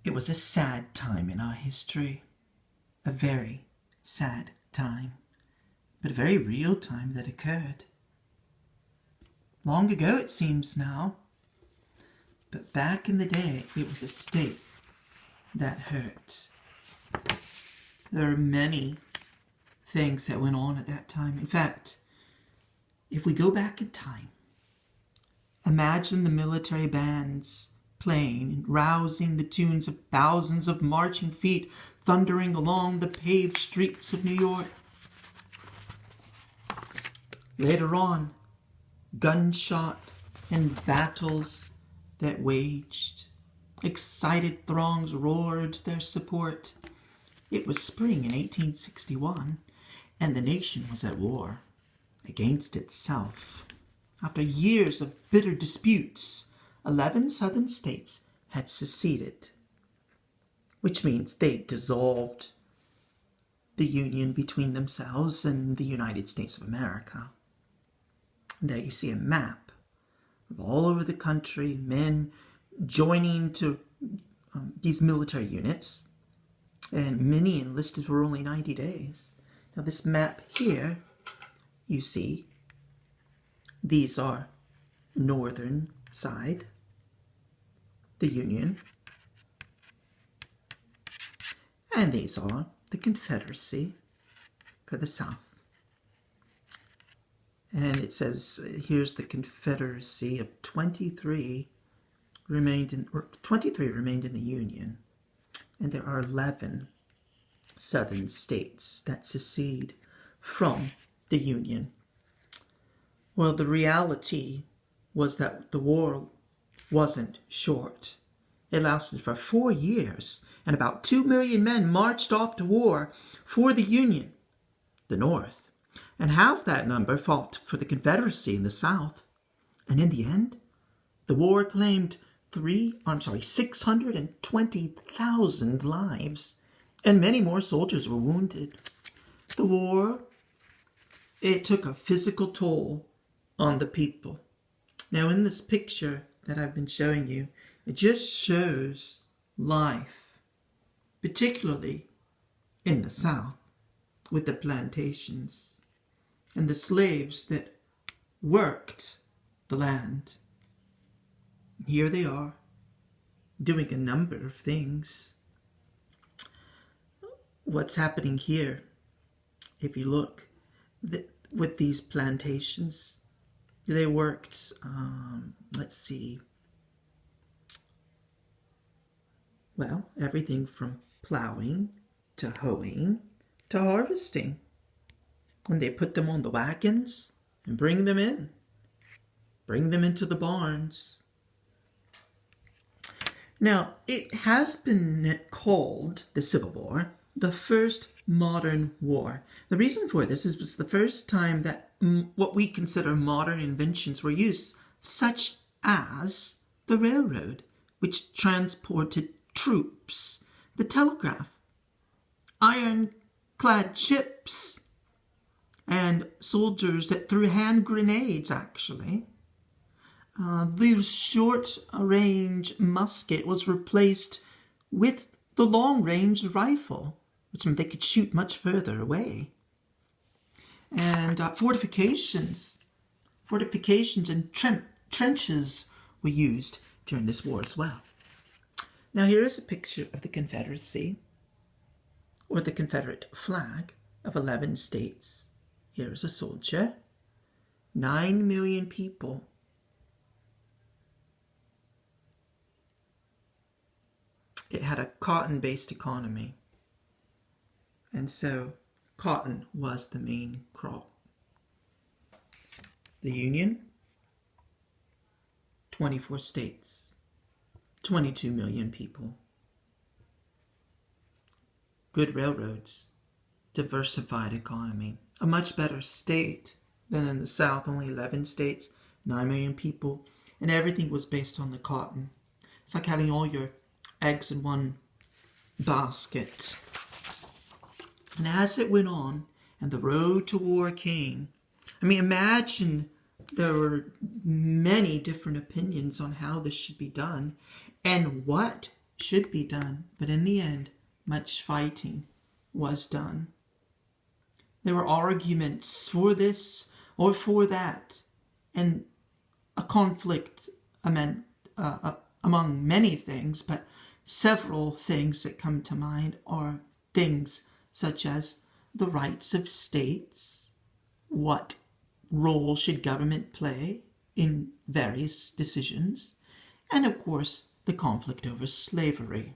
It was a sad time in our history, a very sad time, but a very real time that occurred. Long ago it seems now, but back in the day it was a state that hurt. There are many things that went on at that time. In fact, if we go back in time, imagine the military bands playing and rousing the tunes of thousands of marching feet thundering along the paved streets of New York. Later on, gunshot and battles that waged. Excited throngs roared their support. It was spring in 1861, and the nation was at war against itself. After years of bitter disputes, 11 southern states had seceded, which means they dissolved the union between themselves and the United States of America. And there you see a map of all over the country, men joining to these military units, and many enlisted for only 90 days. Now this map here, you see, these are northern side, the Union, and these are the Confederacy for the South. And it says here's the Confederacy of 23 remained in the Union, and there are 11 southern states that secede from the Union. Well, the reality was that the war wasn't short. It lasted for 4 years, and about 2 million men marched off to war for the Union, the North, and half that number fought for the Confederacy in the South. And in the end, the war claimed 620,000 lives, and many more soldiers were wounded. The war, it took a physical toll on the people. Now in this picture that I've been showing you, it just shows life, particularly in the South, with the plantations and the slaves that worked the land. Here they are, doing a number of things. What's happening here, if you look, with these plantations, they worked, everything from plowing to hoeing to harvesting. And they put them on the wagons and bring them into the barns. Now, it has been called, the Civil War, the first modern war. The reason for this is it was the first time that what we consider modern inventions were used, such as the railroad, which transported troops, the telegraph, ironclad ships, and soldiers that threw hand grenades, actually. The short-range musket was replaced with the long-range rifle, which meant they could shoot much further away. And fortifications and trenches were used during this war as well. Now here is a picture of the Confederacy, or the Confederate flag of 11 states. Here is a soldier, 9 million people. It had a cotton-based economy, and so cotton was the main crop. The Union, 24 states, 22 million people. Good railroads, diversified economy, a much better state than in the South, only 11 states, 9 million people, and everything was based on the cotton. It's like having all your eggs in one basket. And as it went on, and the road to war came, imagine there were many different opinions on how this should be done and what should be done, but in the end, much fighting was done. There were arguments for this or for that, and a conflict among many things, but several things that come to mind are things such as the rights of states, what role should government play in various decisions, and of course the conflict over slavery.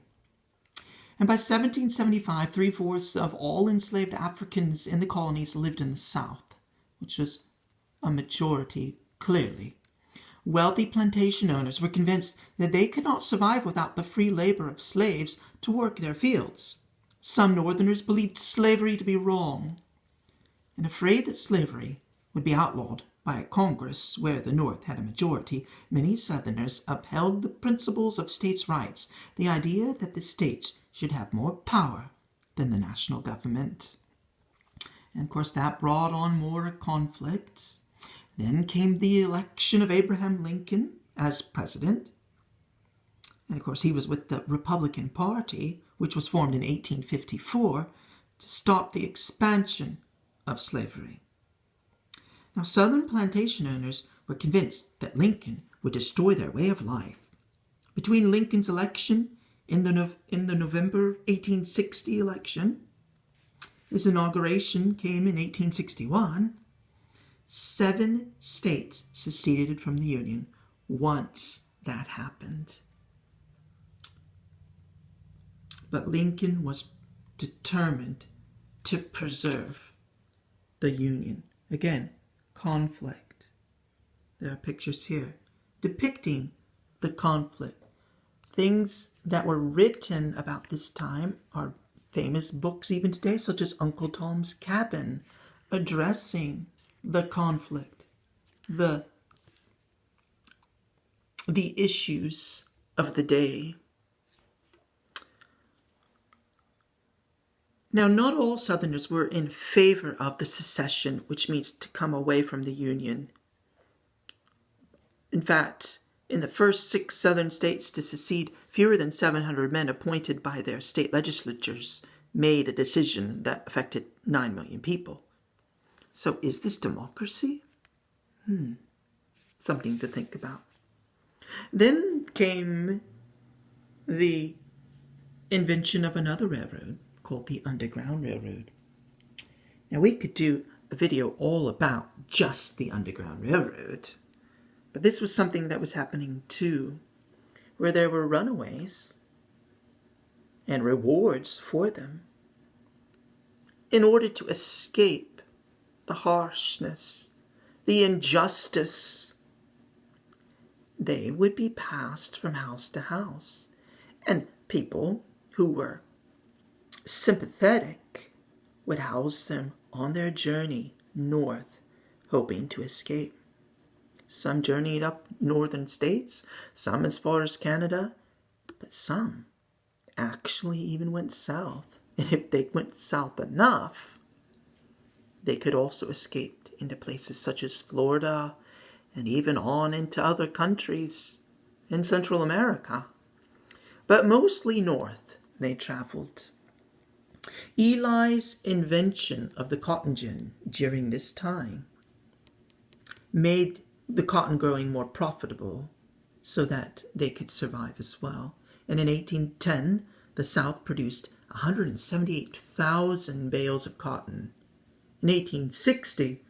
And by 1775, 3/4 of all enslaved Africans in the colonies lived in the South, which was a majority, clearly. Wealthy plantation owners were convinced that they could not survive without the free labor of slaves to work their fields. Some Northerners believed slavery to be wrong, and afraid that slavery would be outlawed by a Congress where the North had a majority, many Southerners upheld the principles of states' rights, the idea that the states should have more power than the national government. And of course that brought on more conflict. Then came the election of Abraham Lincoln as president. And of course he was with the Republican Party, which was formed in 1854 to stop the expansion of slavery. Now, Southern plantation owners were convinced that Lincoln would destroy their way of life. Between Lincoln's election in the November 1860 election, his inauguration came in 1861, 7 states seceded from the Union once that happened. But Lincoln was determined to preserve the Union. Again, conflict. There are pictures here depicting the conflict. Things that were written about this time are famous books even today, such as Uncle Tom's Cabin, addressing the conflict, the issues of the day. Now, not all Southerners were in favor of the secession, which means to come away from the Union. In fact, in the first 6 Southern states to secede, fewer than 700 men appointed by their state legislatures made a decision that affected 9 million people. So is this democracy? Something to think about. Then came the invention of another railroad called the Underground Railroad. Now, we could do a video all about just the Underground Railroad, but this was something that was happening too, where there were runaways and rewards for them in order to escape the harshness, the injustice. They would be passed from house to house, and people who were sympathetic would house them on their journey north, hoping to escape. Some journeyed up northern states, some as far as Canada, but some actually even went south. And if they went south enough, they could also escape into places such as Florida and even on into other countries in Central America. But mostly north they traveled. Eli's invention of the cotton gin during this time made the cotton growing more profitable so that they could survive as well. And in 1810, the South produced 178,000 bales of cotton. In 1860,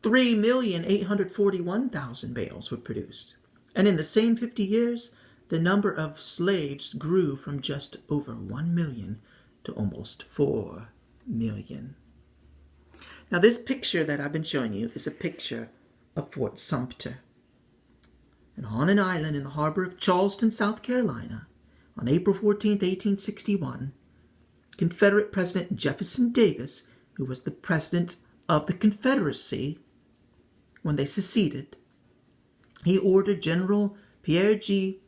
3,841,000 bales were produced. And in the same 50 years, the number of slaves grew from just over 1 million to almost 4 million. Now, this picture that I've been showing you is a picture of Fort Sumter. And on an island in the harbor of Charleston, South Carolina, on April 14th, 1861, Confederate President Jefferson Davis, who was the president of the Confederacy when they seceded, he ordered General Pierre G.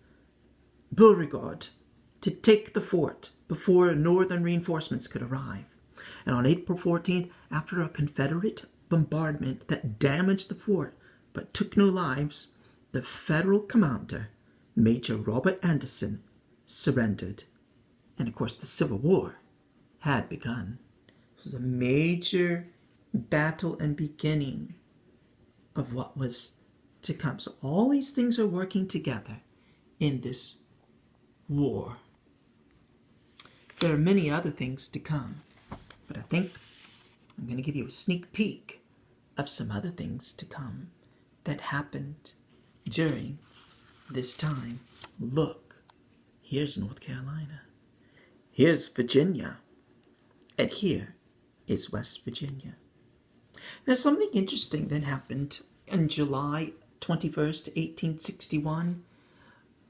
Beauregard to take the fort before northern reinforcements could arrive. And on April 14th, after a Confederate bombardment that damaged the fort but took no lives, the Federal commander, Major Robert Anderson, surrendered. And of course, the Civil War had begun. It was a major battle and beginning of what was to come. So all these things are working together in this war. There are many other things to come, but I think I'm going to give you a sneak peek of some other things to come that happened during this time. Look, here's North Carolina. Here's Virginia. And here is West Virginia. Now, something interesting that happened on July 21st, 1861.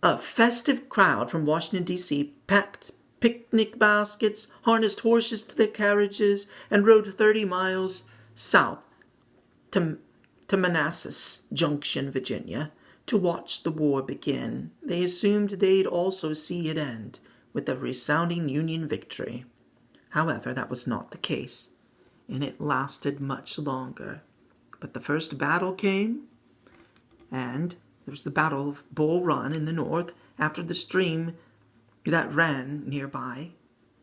A festive crowd from Washington, D.C. packed picnic baskets, harnessed horses to their carriages, and rode 30 miles south to Manassas Junction, Virginia, to watch the war begin. They assumed they'd also see it end with a resounding Union victory. However, that was not the case, and it lasted much longer. But the first battle came, and there was the Battle of Bull Run in the north. After the stream that ran nearby,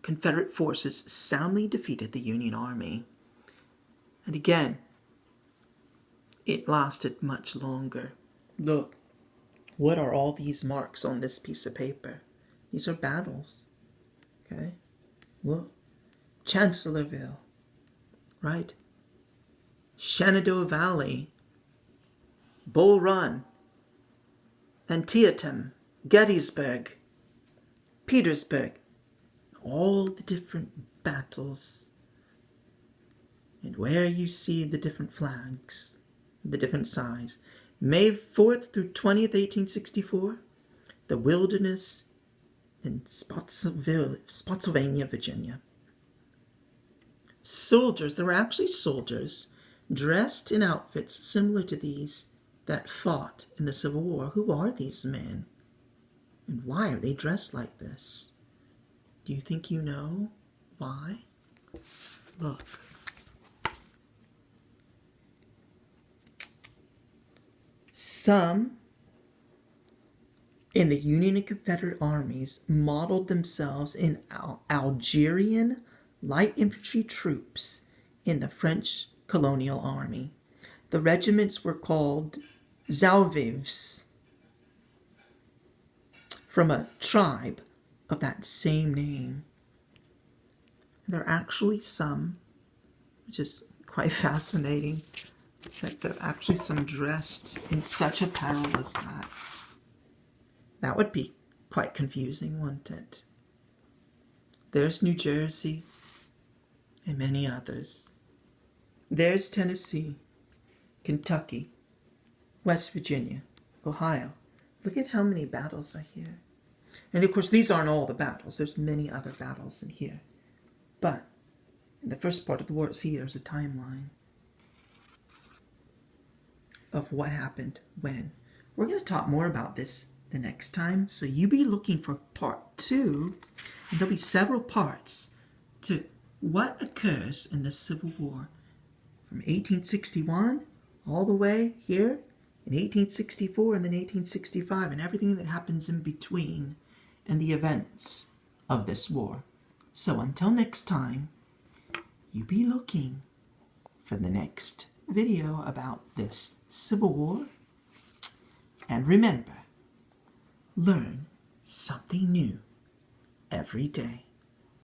Confederate forces soundly defeated the Union Army. And again, it lasted much longer. Look, what are all these marks on this piece of paper? These are battles. Okay? Look. Chancellorsville, right? Shenandoah Valley, Bull Run, Antietam, Gettysburg, Petersburg, all the different battles, and where you see the different flags, the different size. May 4th through 20th, 1864, the Wilderness in Spotsylvania, Virginia. Soldiers, there were actually soldiers dressed in outfits similar to these that fought in the Civil War. Who are these men? And why are they dressed like this? Do you think you know why? Look. Some in the Union and Confederate armies modeled themselves in Algerian light infantry troops in the French colonial army. The regiments were called Zouaves, from a tribe of that same name. There are actually some, which is quite fascinating, that there are actually some dressed in such apparel as that. That would be quite confusing, wouldn't it? There's New Jersey and many others. There's Tennessee, Kentucky, West Virginia, Ohio. Look at how many battles are here. And of course, these aren't all the battles. There's many other battles in here. But in the first part of the war, see, there's a timeline of what happened when. We're going to talk more about this the next time. So you be looking for part 2. And there'll be several parts to what occurs in the Civil War from 1861 all the way here in 1864 and then 1865 and everything that happens in between and the events of this war. So until next time, you be looking for the next video about this Civil War. And remember, learn something new every day.